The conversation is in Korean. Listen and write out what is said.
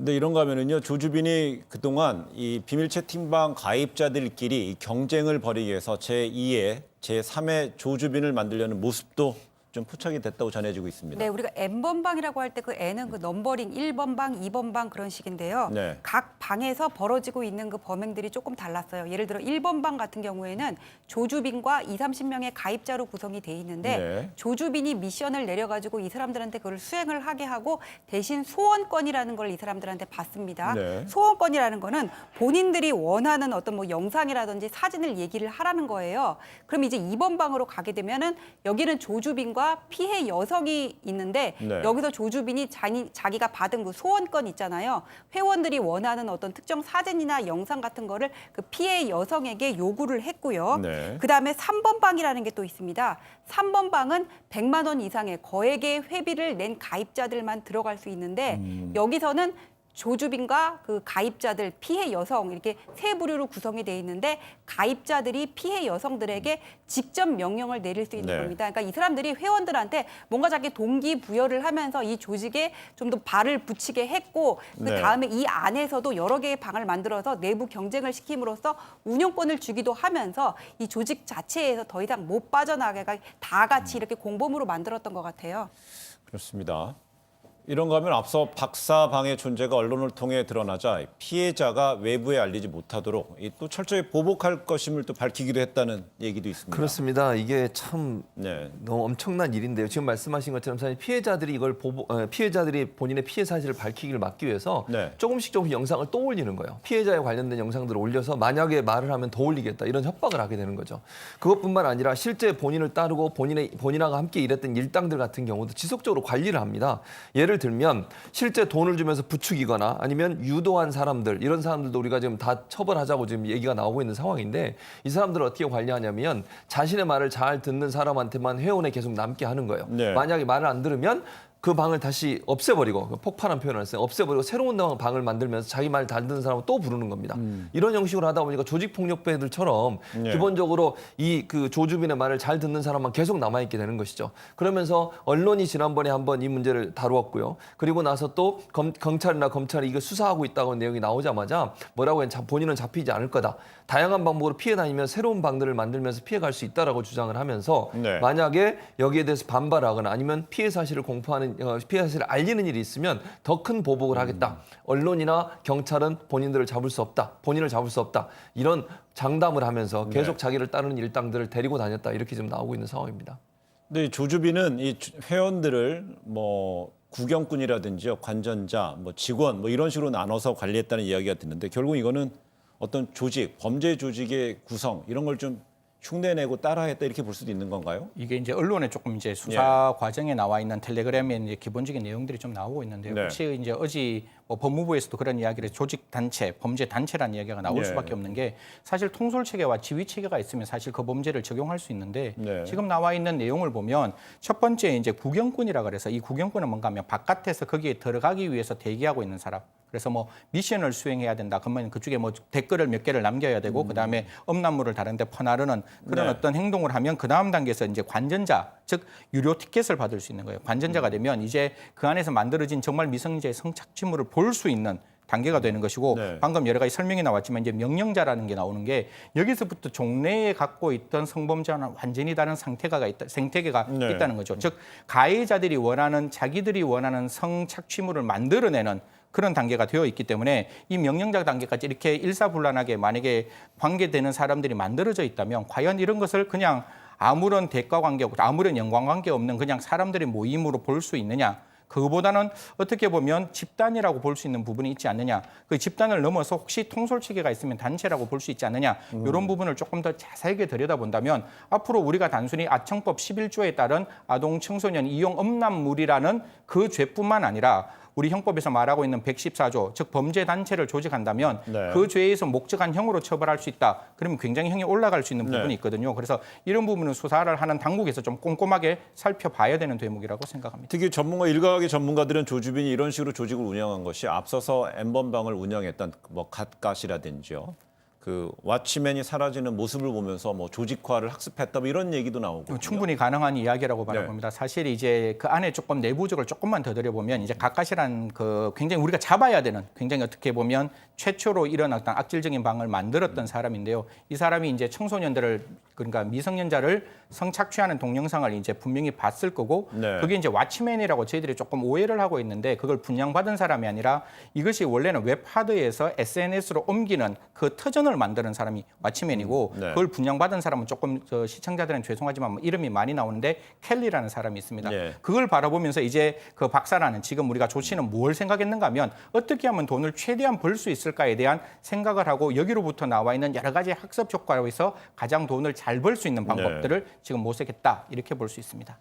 근데 이런가 하면은요, 조주빈이 그동안 이 비밀 채팅방 가입자들끼리 이 경쟁을 벌이기 위해서 제2의, 제3의 조주빈을 만들려는 모습도 좀 포착이 됐다고 전해지고 있습니다. 네, 우리가 N번방이라고 할 때 그 N은 그 넘버링 1번 방, 2번 방 그런 식인데요. 네. 각 방에서 벌어지고 있는 그 범행들이 조금 달랐어요. 예를 들어 1번 방 같은 경우에는 조주빈과 20, 30명의 가입자로 구성이 돼 있는데 네. 조주빈이 미션을 내려가지고 이 사람들한테 그걸 수행을 하게 하고 대신 소원권이라는 걸 이 사람들한테 받습니다. 네. 소원권이라는 거는 본인들이 원하는 어떤 뭐 영상이라든지 사진을 얘기를 하라는 거예요. 그럼 이제 2번 방으로 가게 되면은 여기는 조주빈과 피해 여성이 있는데 네. 여기서 조주빈이 자기가 받은 그 소원권 있잖아요. 회원들이 원하는 어떤 특정 사진이나 영상 같은 거를 그 피해 여성에게 요구를 했고요. 네. 그다음에 3번 방이라는 게 또 있습니다. 3번 방은 100만 원 이상의 거액의 회비를 낸 가입자들만 들어갈 수 있는데 여기서는 조주빈과 그 가입자들, 피해 여성 이렇게 세 부류로 구성이 돼 있는데 가입자들이 피해 여성들에게 직접 명령을 내릴 수 있는 네. 겁니다. 그러니까 이 사람들이 회원들한테 뭔가 자기 동기부여를 하면서 이 조직에 좀 더 발을 붙이게 했고 그 네. 다음에 이 안에서도 여러 개의 방을 만들어서 내부 경쟁을 시킴으로써 운영권을 주기도 하면서 이 조직 자체에서 더 이상 못 빠져나가게 다 같이 이렇게 공범으로 만들었던 것 같아요. 그렇습니다. 이런가 하면 앞서 박사방의 존재가 언론을 통해 드러나자 피해자가 외부에 알리지 못하도록 또 철저히 보복할 것임을 또 밝히기도 했다는 얘기도 있습니다. 그렇습니다. 이게 참 네. 너무 엄청난 일인데요. 지금 말씀하신 것처럼 사실 피해자들이 이걸 피해자들이 본인의 피해 사실을 밝히기를 막기 위해서 네. 조금씩 영상을 또 올리는 거예요. 피해자에 관련된 영상들을 올려서 만약에 말을 하면 더 올리겠다 이런 협박을 하게 되는 거죠. 그것뿐만 아니라 실제 본인을 따르고 본인하고 함께 일했던 일당들 같은 경우도 지속적으로 관리를 합니다. 예를 들면 실제 돈을 주면서 부추기거나 아니면 유도한 사람들 이런 사람들도 우리가 지금 다 처벌하자고 지금 얘기가 나오고 있는 상황인데 이 사람들을 어떻게 관리하냐면 자신의 말을 잘 듣는 사람한테만 회원에 계속 남게 하는 거예요. 네. 만약에 말을 안 들으면 그 방을 다시 없애버리고 폭발한 표현을 했어요. 없애버리고 새로운 방을 만들면서 자기 말 잘 듣는 사람을 또 부르는 겁니다. 이런 형식으로 하다 보니까 조직폭력배들처럼 네. 기본적으로 이 그 조주빈의 말을 잘 듣는 사람만 계속 남아있게 되는 것이죠. 그러면서 언론이 지난번에 한번 이 문제를 다루었고요. 그리고 나서 또 경찰이나 검찰이 이거 수사하고 있다고 내용이 나오자마자 뭐라고 했냐, 본인은 잡히지 않을 거다. 다양한 방법으로 피해 다니면 새로운 방들을 만들면서 피해갈 수 있다라고 주장을 하면서 네. 만약에 여기에 대해서 반발하거나 아니면 피해 사실을 공포하는 피해 사실을 알리는 일이 있으면 더 큰 보복을 하겠다. 언론이나 경찰은 본인들을 잡을 수 없다. 본인을 잡을 수 없다. 이런 장담을 하면서 계속 네. 자기를 따르는 일당들을 데리고 다녔다. 이렇게 지금 나오고 있는 상황입니다. 근데 이 조주빈은 이 회원들을 뭐 구경꾼이라든지요, 관전자, 뭐 직원 뭐 이런 식으로 나눠서 관리했다는 이야기가 듣는데 결국 이거는 어떤 조직, 범죄 조직의 구성 이런 걸 좀 흉내내고 따라했다 이렇게 볼 수도 있는 건가요? 이게 이제 언론에 조금 이제 수사 과정에 나와 있는 텔레그램에 이제 기본적인 내용들이 좀 나오고 있는데요. 네. 혹시 이제 어제 뭐 법무부에서도 그런 이야기를 조직 단체, 범죄 단체라는 이야기가 나올 네. 수밖에 없는 게 사실 통솔 체계와 지휘 체계가 있으면 사실 그 범죄를 적용할 수 있는데 네. 지금 나와 있는 내용을 보면 첫 번째 이제 구경꾼이라 그래서 이 구경꾼은 뭔가 하면 바깥에서 거기에 들어가기 위해서 대기하고 있는 사람. 그래서 뭐 미션을 수행해야 된다. 그러면 그쪽에 뭐 댓글을 몇 개를 남겨야 되고 그다음에 음란물을 다른 데 퍼나르는 그런 네. 어떤 행동을 하면 그 다음 단계에서 이제 관전자, 즉 유료 티켓을 받을 수 있는 거예요. 관전자가 되면 이제 그 안에서 만들어진 정말 미성년자의 성착취물을 볼 수 있는 단계가 되는 것이고 네. 방금 여러 가지 설명이 나왔지만 이제 명령자라는 게 나오는 게 여기서부터 종래에 갖고 있던 성범죄와는 완전히 다른 생태계가 네. 있다는 거죠. 즉 가해자들이 원하는 자기들이 원하는 성착취물을 만들어내는 그런 단계가 되어 있기 때문에 이 명령자 단계까지 이렇게 일사불란하게 만약에 관계되는 사람들이 만들어져 있다면 과연 이런 것을 그냥 아무런 대가 관계 없고 아무런 연관관계 없는 그냥 사람들의 모임으로 볼 수 있느냐. 그거보다는 어떻게 보면 집단이라고 볼 수 있는 부분이 있지 않느냐. 그 집단을 넘어서 혹시 통솔 체계가 있으면 단체라고 볼 수 있지 않느냐. 이런 부분을 조금 더 자세하게 들여다본다면 앞으로 우리가 단순히 아청법 11조에 따른 아동 청소년 이용 음란물이라는 그 죄뿐만 아니라 우리 형법에서 말하고 있는 114조, 즉 범죄 단체를 조직한다면 네. 그 죄에서 목적한 형으로 처벌할 수 있다. 그러면 굉장히 형이 올라갈 수 있는 부분이 네. 있거든요. 그래서 이런 부분은 수사를 하는 당국에서 좀 꼼꼼하게 살펴봐야 되는 대목이라고 생각합니다. 특히 일각의 전문가들은 조주빈이 이런 식으로 조직을 운영한 것이 앞서서 N번방을 운영했던 뭐 갓갓이라든지요. 그 왓치맨이 사라지는 모습을 보면서 뭐 조직화를 학습했다 뭐 이런 얘기도 나오고 충분히 가능한 이야기라고 네. 바라봅니다. 사실 이제 그 안에 조금 내부적을 조금만 더 들여보면 이제 가까시라는 그 굉장히 우리가 잡아야 되는 굉장히 어떻게 보면 최초로 이런 어떤 악질적인 방을 만들었던 사람인데요. 이 사람이 이제 청소년들을 그러니까 미성년자를 성착취하는 동영상을 이제 분명히 봤을 거고 네. 그게 이제 왓치맨이라고 저희들이 조금 오해를 하고 있는데 그걸 분양받은 사람이 아니라 이것이 원래는 웹하드에서 SNS로 옮기는 그 터전을 만드는 사람이 왓치맨이고 네. 그걸 분양받은 사람은 조금 저 시청자들은 죄송하지만 뭐 이름이 많이 나오는데 켈리라는 사람이 있습니다. 네. 그걸 바라보면서 이제 그 박사라는 지금 우리가 조치는 뭘 생각했는가 하면 어떻게 하면 돈을 최대한 벌 수 있을까에 대한 생각을 하고 여기로부터 나와 있는 여러 가지 학습 효과로 해서 가장 돈을 잘 벌 수 있는 방법들을 지금 모색했다 이렇게 볼 수 있습니다.